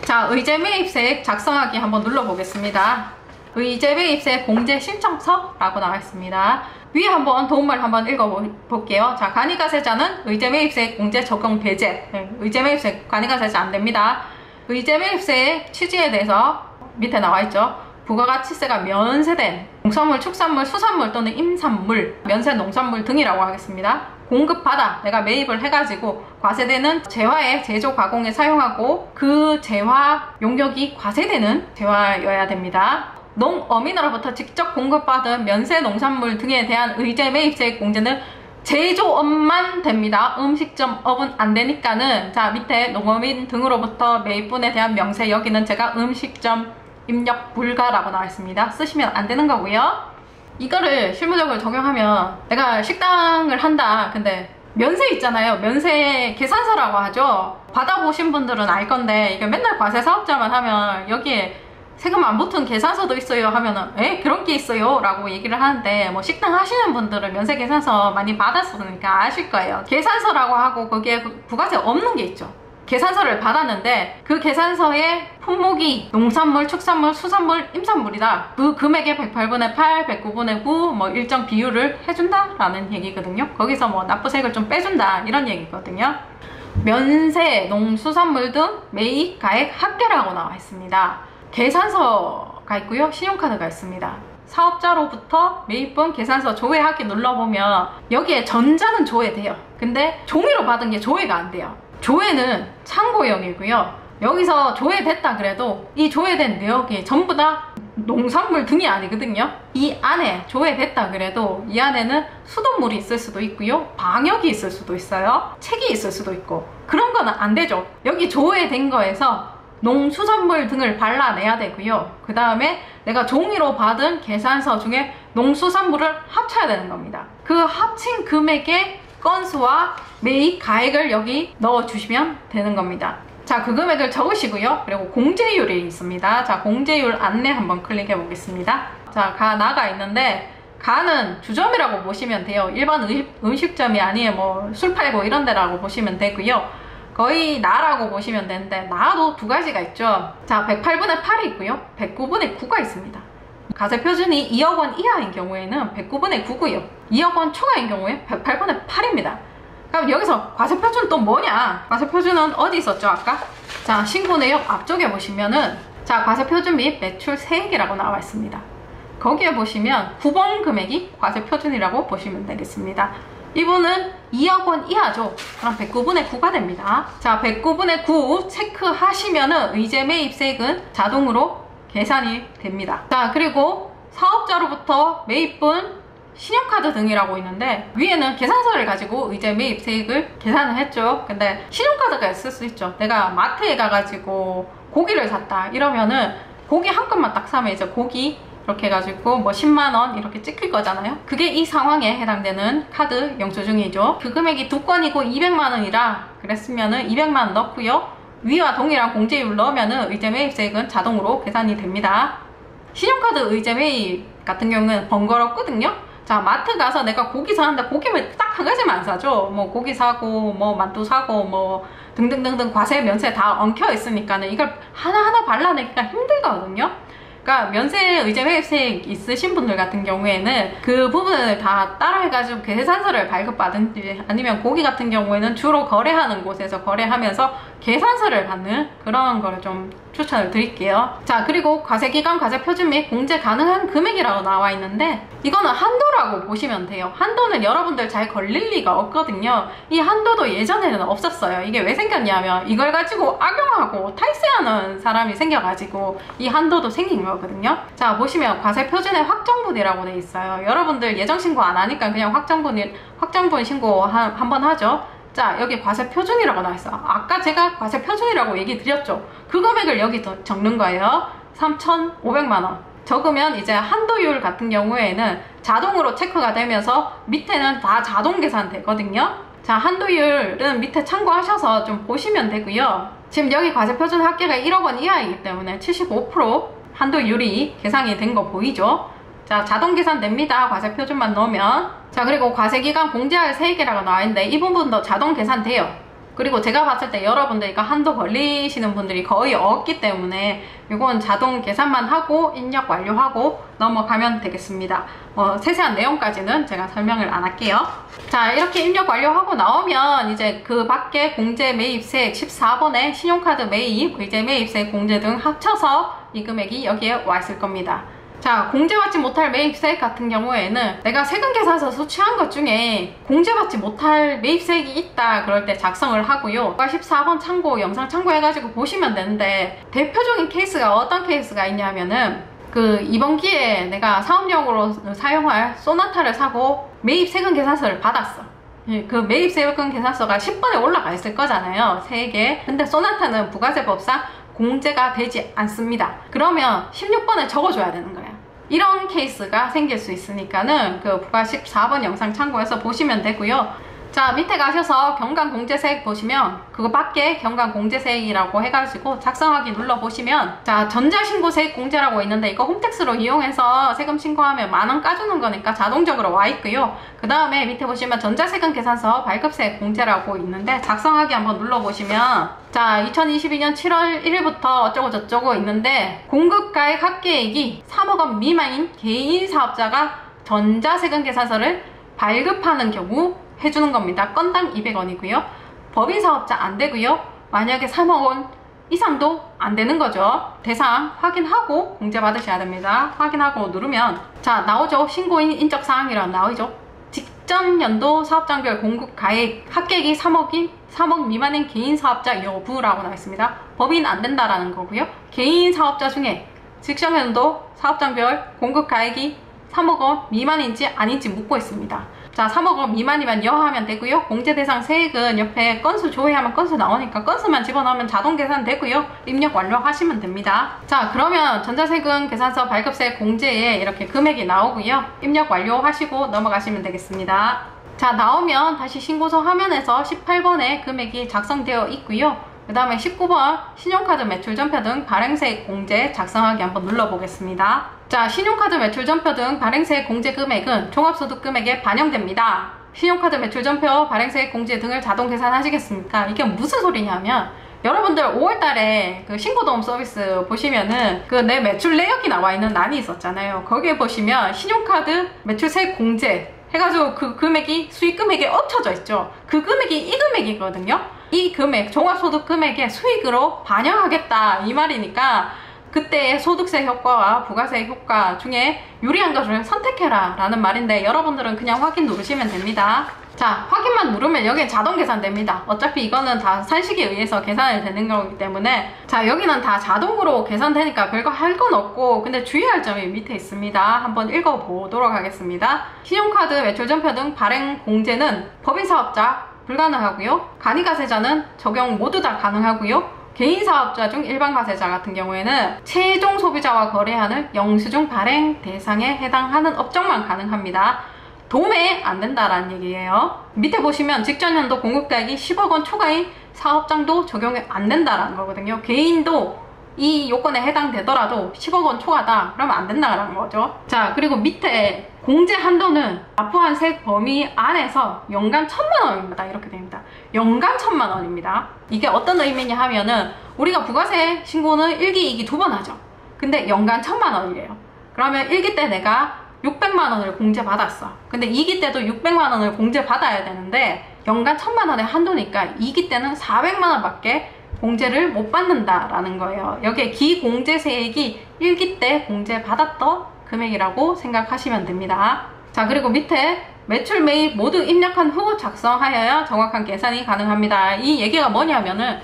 자, 의제 매입세액 작성하기 한번 눌러보겠습니다. 의제매입세 공제 신청서라고 나와 있습니다. 위에 한번 도움말 한번 읽어볼게요. 자, 간이가세자는 의제매입세 공제 적용 배제. 의제매입세 간이가세자 안 됩니다. 의제매입세의 취지에 대해서 밑에 나와 있죠. 부가가치세가 면세된 농산물, 축산물, 수산물 또는 임산물, 면세 농산물 등이라고 하겠습니다. 공급받아 내가 매입을 해가지고 과세되는 재화의 제조 가공에 사용하고 그 재화 용역이 과세되는 재화여야 됩니다. 농어민으로부터 직접 공급받은 면세 농산물 등에 대한 의제매입세 공제는 제조업만 됩니다. 음식점업은 안 되니까는 자, 밑에 농어민 등으로부터 매입분에 대한 명세, 여기는 제가 음식점 입력 불가라고 나와 있습니다. 쓰시면 안 되는 거고요. 이거를 실무적으로 적용하면 내가 식당을 한다. 근데 면세 있잖아요. 면세 계산서라고 하죠. 받아보신 분들은 알 건데 이게 맨날 과세 사업자만 하면 여기에 세금 안 붙은 계산서도 있어요 하면은 그런 게 있어요 라고 얘기를 하는데, 뭐 식당 하시는 분들은 면세 계산서 많이 받았으니까 아실 거예요. 계산서라고 하고 거기에 부가세 없는 게 있죠. 계산서를 받았는데 그 계산서의 품목이 농산물, 축산물, 수산물, 임산물이다. 그 금액의 108분의 8, 109분의 9 뭐 일정 비율을 해준다 라는 얘기거든요. 거기서 뭐 납부세액을 좀 빼준다 이런 얘기거든요. 면세, 농수산물 등 매입 가액 합계라고 나와 있습니다. 계산서가 있고요. 신용카드가 있습니다. 사업자로부터 매입분 계산서 조회하기 눌러보면 여기에 전자는 조회돼요. 근데 종이로 받은 게 조회가 안 돼요. 조회는 참고용이고요. 여기서 조회됐다 그래도 이 조회된 내역이 전부 다 농산물 등이 아니거든요. 이 안에 조회됐다 그래도 이 안에는 수돗물이 있을 수도 있고요. 방역이 있을 수도 있어요. 책이 있을 수도 있고 그런 거는 안 되죠. 여기 조회된 거에서 농수산물 등을 발라내야 되고요. 그 다음에 내가 종이로 받은 계산서 중에 농수산물을 합쳐야 되는 겁니다. 그 합친 금액의 건수와 매입 가액을 여기 넣어주시면 되는 겁니다. 자, 그 금액을 적으시고요. 그리고 공제율이 있습니다. 자, 공제율 안내 한번 클릭해 보겠습니다. 자, 가 나가 있는데 가는 주점이라고 보시면 돼요. 일반 음식점이 아니에요. 뭐 술 팔고 이런 데라고 보시면 되고요. 거의 나라고 보시면 되는데 나도 두 가지가 있죠. 자, 108분의 8이 있고요. 109분의 9가 있습니다. 과세 표준이 2억 원 이하인 경우에는 109분의 9고요. 2억 원 초과인 경우에 108분의 8입니다. 그럼 여기서 과세 표준 또 뭐냐? 과세 표준은 어디 있었죠, 아까? 자, 신고 내역 앞쪽에 보시면은 자, 과세 표준 및 매출 세액이라고 나와 있습니다. 거기에 보시면 9번 금액이 과세 표준이라고 보시면 되겠습니다. 이분은 2억 원 이하죠. 그럼 109분의 9가 됩니다. 자, 109분의 9 체크하시면은 의제매입세액은 자동으로 계산이 됩니다. 자, 그리고 사업자로부터 매입분, 신용카드 등이라고 있는데 위에는 계산서를 가지고 의제매입세액을 계산을 했죠. 근데 신용카드가 있을 수 있죠. 내가 마트에 가가지고 고기를 샀다 이러면은 고기 한 건만 딱 사면 이제 고기 이렇게 해가지고 뭐 10만원 이렇게 찍힐 거잖아요. 그게 이 상황에 해당되는 카드 영수증이죠. 그 금액이 두 건이고 200만원이라 그랬으면은 200만원 넣고요. 위와 동일한 공제율 넣으면은 의제매입세액은 자동으로 계산이 됩니다. 신용카드 의제매입 같은 경우는 번거롭거든요. 자, 마트 가서 내가 고기 사는데 고기를 딱 한 가지만 안 사죠. 뭐 고기 사고 뭐 만두 사고 뭐 등등등등 과세 면세 다 엉켜 있으니까는 이걸 하나하나 발라내기가 힘들거든요. 그러니까 면세 의제매입세액 있으신 분들 같은 경우에는 그 부분을 다 따라해가지고 계산서를 발급받은지 아니면 고기 같은 경우에는 주로 거래하는 곳에서 거래하면서 계산서를 받는 그런 거를 좀 추천을 드릴게요. 자, 그리고 과세기간, 과세표준 및 공제 가능한 금액이라고 나와 있는데 이거는 한도라고 보시면 돼요. 한도는 여러분들 잘 걸릴 리가 없거든요. 이 한도도 예전에는 없었어요. 이게 왜 생겼냐면 이걸 가지고 악용하고 탈세하는 사람이 생겨가지고 이 한도도 생긴 거거든요. 자, 보시면 과세표준의 확정분이라고 돼 있어요. 여러분들 예정신고 안 하니까 그냥 확정분 신고 한번 하죠. 자, 여기 과세표준이라고 나와있어. 아까 제가 과세표준이라고 얘기 드렸죠. 그 금액을 여기 적는 거예요. 3,500만원 적으면 이제 한도율 같은 경우에는 자동으로 체크가 되면서 밑에는 다 자동 계산 되거든요. 자, 한도율은 밑에 참고하셔서 좀 보시면 되고요. 지금 여기 과세표준 합계가 1억 원 이하이기 때문에 75% 한도율이 계산이 된 거 보이죠? 자, 자동 계산됩니다. 과세표준만 넣으면. 자, 그리고 과세기간 공제할 세액이라고 나와있는데 이 부분도 자동 계산돼요. 그리고 제가 봤을 때 여러분들 이거 한도 걸리시는 분들이 거의 없기 때문에 이건 자동 계산만 하고 입력 완료하고 넘어가면 되겠습니다. 세세한 내용까지는 제가 설명을 안 할게요. 자, 이렇게 입력 완료하고 나오면 이제 그 밖에 공제 매입세액 14번에 신용카드 매입, 의제 매입세 공제 등 합쳐서 이 금액이 여기에 와 있을 겁니다. 자, 공제받지 못할 매입세액 같은 경우에는 내가 세금계산서 수취한 것 중에 공제받지 못할 매입세액이 있다 그럴 때 작성을 하고요. 14번 참고 영상 참고해가지고 보시면 되는데, 대표적인 케이스가 어떤 케이스가 있냐면은 이번 기회에 내가 사업용으로 사용할 소나타를 사고 매입세금 계산서를 받았어. 그 매입세금 계산서가 10번에 올라가 있을 거잖아요, 세액에. 근데 소나타는 부가세법상 공제가 되지 않습니다. 그러면 16번에 적어줘야 되는 거예요. 이런 케이스가 생길 수 있으니까는 그 부가 14번 영상 참고해서 보시면 되고요. 자, 밑에 가셔서 경감공제세액 보시면 그거 밖에 경감공제세액이라고 해가지고 작성하기 눌러보시면, 자, 전자신고세액 공제라고 있는데 이거 홈택스로 이용해서 세금 신고하면 만원 까주는 거니까 자동적으로 와 있고요. 그 다음에 밑에 보시면 전자세금 계산서 발급세액 공제라고 있는데 작성하기 한번 눌러보시면, 자, 2022년 7월 1일부터 어쩌고 저쩌고 있는데, 공급가액 합계액이 3억 원 미만인 개인 사업자가 전자세금 계산서를 발급하는 경우 해주는 겁니다. 건당 200원이고요. 법인 사업자 안 되고요. 만약에 3억 원 이상도 안 되는 거죠. 대상 확인하고 공제 받으셔야 됩니다. 확인하고 누르면, 자, 나오죠. 신고인 인적사항이라고 나오죠. 직전 연도 사업장별 공급 가액 합계액이 3억 미만인 개인 사업자 여부라고 나와 있습니다. 법인 안 된다라는 거고요. 개인 사업자 중에 직전 연도 사업장별 공급 가액이 3억 원 미만인지 아닌지 묻고 있습니다. 자, 3억 원 미만이면 여하면 되고요. 공제 대상 세액은 옆에 건수 조회하면 건수 나오니까 건수만 집어넣으면 자동 계산되고요. 입력 완료하시면 됩니다. 자, 그러면 전자세금 계산서 발급세액 공제에 이렇게 금액이 나오고요. 입력 완료하시고 넘어가시면 되겠습니다. 자, 나오면 다시 신고서 화면에서 18번에 금액이 작성되어 있고요. 그 다음에 19번 신용카드 매출전표 등 발행세액 공제 작성하기 한번 눌러보겠습니다. 자, 신용카드 매출전표 등 발행세액 공제 금액은 종합소득 금액에 반영됩니다. 신용카드 매출전표 발행세액 공제 등을 자동 계산하시겠습니까? 이게 무슨 소리냐면, 여러분들 5월달에 그 신고도움 서비스 보시면은 그 내 매출 내역이 나와 있는 란이 있었잖아요. 거기에 보시면 신용카드 매출세액 공제 해가지고 그 금액이 수익금액에 엎쳐져 있죠. 그 금액이 이 금액이거든요. 이 금액, 종합소득 금액에 수익으로 반영하겠다 이 말이니까, 그때의 소득세 효과와 부가세 효과 중에 유리한 것을 선택해라 라는 말인데, 여러분들은 그냥 확인 누르시면 됩니다. 자, 확인만 누르면 여기는 자동 계산됩니다. 어차피 이거는 다 산식에 의해서 계산이 되는 거기 때문에, 자, 여기는 다 자동으로 계산되니까 별거 할 건 없고, 근데 주의할 점이 밑에 있습니다. 한번 읽어보도록 하겠습니다. 신용카드 매출전표 등 발행 공제는 법인사업자 불가능하고요. 간이가세자는 적용 모두 다 가능하고요. 개인 사업자 중 일반 가세자 같은 경우에는 최종 소비자와 거래하는 영수증 발행 대상에 해당하는 업종만 가능합니다. 도매 안 된다라는 얘기예요. 밑에 보시면 직전 연도 공급가액이 10억 원 초과인 사업장도 적용이 안 된다라는 거거든요. 개인도 이 요건에 해당되더라도 10억 원 초과다 그러면 안 된다라는 거죠. 자, 그리고 밑에 공제 한도는 납부한 세액 범위 안에서 연간 1,000만 원입니다. 이렇게 됩니다. 연간 1,000만 원입니다. 이게 어떤 의미냐 하면은, 우리가 부가세 신고는 1기, 2기 2번 하죠. 근데 연간 1,000만 원이래요. 그러면 1기 때 내가 600만 원을 공제 받았어. 근데 2기 때도 600만 원을 공제 받아야 되는데 연간 1,000만 원의 한도니까 2기 때는 400만 원밖에 공제를 못 받는다라는 거예요. 여기에 기공제세액이 1기 때 공제 받았던 금액이라고 생각하시면 됩니다. 자, 그리고 밑에 매출 매입 모두 입력한 후 작성하여야 정확한 계산이 가능합니다. 이 얘기가 뭐냐면은,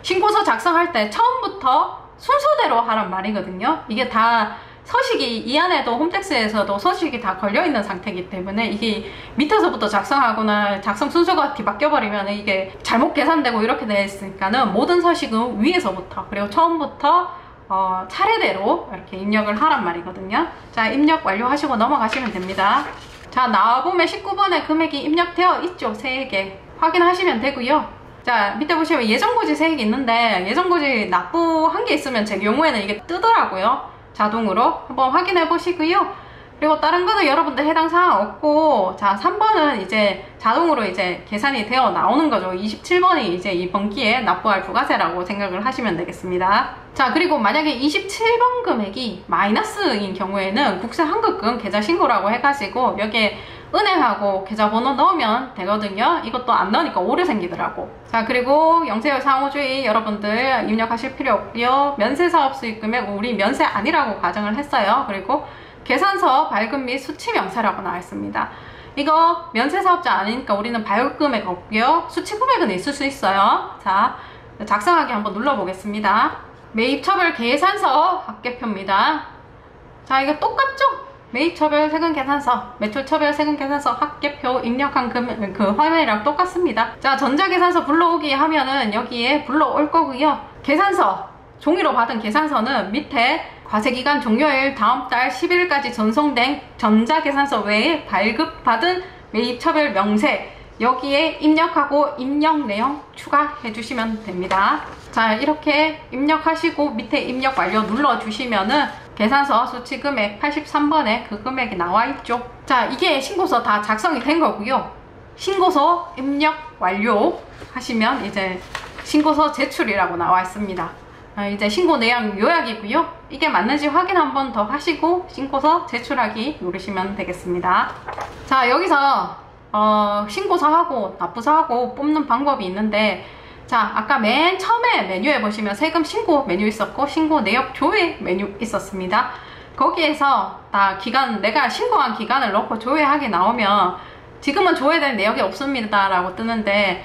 신고서 작성할 때 처음부터 순서대로 하란 말이거든요. 이게 다 서식이 이 안에도 홈택스에서도 서식이 다 걸려있는 상태이기 때문에, 이게 밑에서부터 작성하거나 작성 순서가 뒤바뀌어버리면 이게 잘못 계산되고 이렇게 되어 있으니까는 모든 서식은 위에서부터, 그리고 처음부터 차례대로 이렇게 입력을 하란 말이거든요. 자, 입력 완료하시고 넘어가시면 됩니다. 자, 나와보면 19번에 금액이 입력되어 있죠. 세액에 확인하시면 되고요. 자, 밑에 보시면 예정고지 세액이 있는데, 예정고지 납부한 게 있으면 제 경우에는 이게 뜨더라고요. 자동으로 한번 확인해 보시고요. 그리고 다른 거는 여러분들 해당 사항 없고, 자, 3번은 이제 자동으로 이제 계산이 되어 나오는 거죠. 27번이 이제 이번 기에 납부할 부가세라고 생각을 하시면 되겠습니다. 자, 그리고 만약에 27번 금액이 마이너스인 경우에는 국세 환급금 계좌 신고라고 해가지고 여기에 은행하고 계좌번호 넣으면 되거든요. 이것도 안 넣으니까 오류 생기더라고. 자, 그리고 영세율 상호주의 여러분들 입력하실 필요 없고요. 면세사업 수익금액 우리 면세 아니라고 가정을 했어요. 그리고 계산서 발급 및 수치 명세라고 나와 있습니다. 이거 면세사업자 아니니까 우리는 발급 금액 없고요. 수치 금액은 있을 수 있어요. 자, 작성하기 한번 눌러보겠습니다. 매입처별 계산서 합계표입니다. 자, 이거 똑같죠? 매입처별 세금 계산서, 매출처별 세금 계산서 합계표 입력한 그 화면이랑 똑같습니다. 자, 전자계산서 불러오기 하면은 여기에 불러올 거고요. 계산서, 종이로 받은 계산서는 밑에 과세기간 종료일 다음 달 10일까지 전송된 전자계산서 외에 발급받은 매입처별 명세 여기에 입력하고 입력 내용 추가해 주시면 됩니다. 자, 이렇게 입력하시고 밑에 입력 완료 눌러주시면은 계산서 수치 금액 83번에 그 금액이 나와 있죠. 자, 이게 신고서 다 작성이 된 거고요. 신고서 입력 완료 하시면 이제 신고서 제출이라고 나와 있습니다. 이제 신고 내용 요약이고요. 이게 맞는지 확인 한 번 더 하시고 신고서 제출하기 누르시면 되겠습니다. 자, 여기서 신고서하고 납부서하고 뽑는 방법이 있는데, 자, 아까 맨 처음에 메뉴에 보시면 세금 신고 메뉴 있었고 신고 내역 조회 메뉴 있었습니다. 거기에서 다 기간, 내가 신고한 기간을 넣고 조회하기 나오면 지금은 조회된 내역이 없습니다 라고 뜨는데,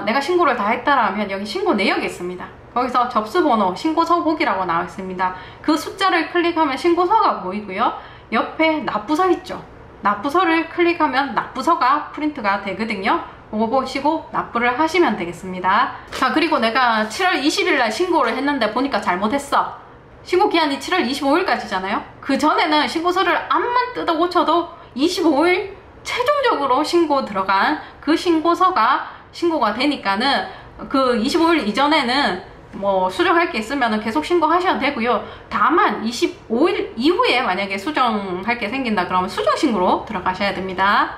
내가 신고를 다 했다라면 여기 신고 내역이 있습니다. 거기서 접수번호, 신고서 보기라고 나와 있습니다. 그 숫자를 클릭하면 신고서가 보이고요. 옆에 납부서 있죠. 납부서를 클릭하면 납부서가 프린트가 되거든요. 그거 보시고 납부를 하시면 되겠습니다. 자, 그리고 내가 7월 20일 날 신고를 했는데 보니까 잘못했어. 신고 기한이 7월 25일까지잖아요. 그 전에는 신고서를 암만 뜯어 고쳐도 25일 최종적으로 신고 들어간 그 신고서가 신고가 되니까는 그 25일 이전에는 뭐 수정할 게 있으면 계속 신고하셔도 되고요. 다만 25일 이후에 만약에 수정할 게 생긴다 그러면 수정 신고로 들어가셔야 됩니다.